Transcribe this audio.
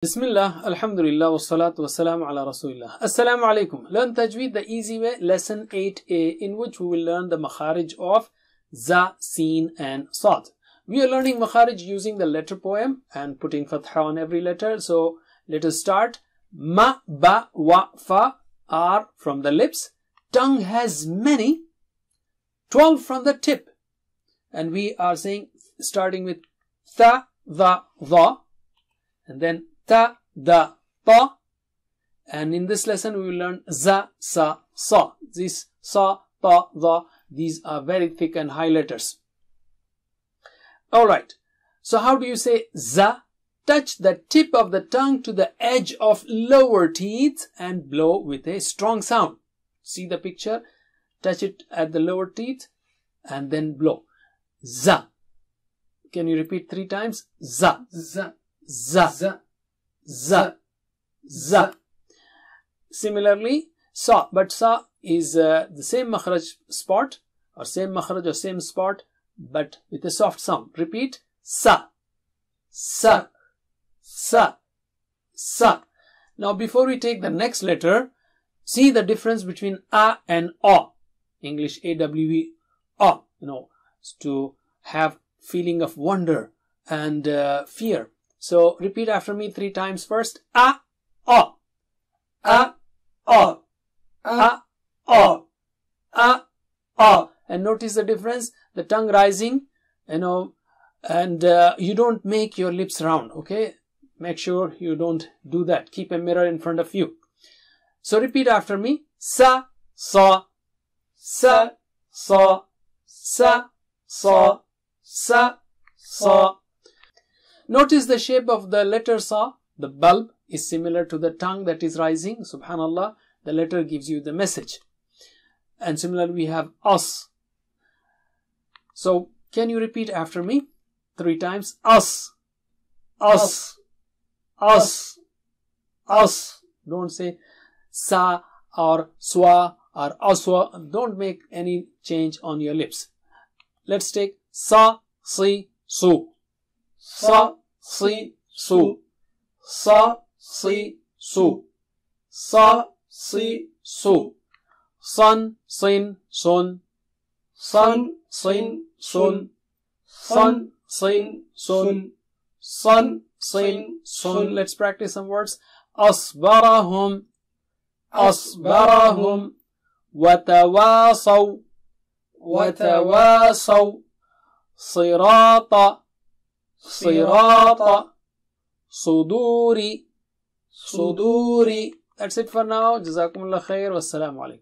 Bismillah, Alhamdulillah, wassalatu wassalamu ala Rasulillah. Assalamu alaikum. Learn Tajweed the easy way, lesson 8a, in which we will learn the makharij of za, sin and sad. We are learning makharij using the letter poem and putting fatha on every letter. So let us start. Ma, ba, wa, fa are from the lips. Tongue has many, 12 from the tip. And we are saying, starting with tha, dha, dha, and then ta, da, ta, and in this lesson we will learn za, sa, sa. This sa, ta, da, these are very thick and high letters. Alright, so how do you say za? Touch the tip of the tongue to the edge of lower teeth and blow with a strong sound. See the picture? Touch it at the lower teeth and then blow. Za. Can you repeat 3 times? Za, za, za, za, za, za. Similarly, sa, but sa is the same makhraj spot or same makhraj or same spot but with a soft sound. Repeat. Sa, sa, sa, sa. Now before we take the next letter, see the difference between a and a. English A-W-E, a, to have feeling of wonder and fear. So repeat after me 3 times first. A, a, a, a, a, a, a, a. And notice the difference, the tongue rising, and you don't make your lips round, okay? Make sure you don't do that. Keep a mirror in front of you. So repeat after me. Sa, sa, sa, sa, sa, sa, sa, sa. Notice the shape of the letter sa. The bulb is similar to the tongue that is rising. Subhanallah, the letter gives you the message. And similarly, we have as. So, can you repeat after me 3 times? As, as, as, as. Don't say sa or swa or aswa. Don't make any change on your lips. Let's take sa, si, su. Sa, si, su. Sa, si, su. Sa, si, su. Sun, sin, sun. Sun, sin, sun. Sun, sin, sun. Sun, sin, sun. Let's practice some words. Asbarahum. Asbarahum. Watawasaw. Watawasaw. Sirata. Sirata. Suduri. Suduri. That's it for now. Jazakumullah khair. Wassalamu alaikum.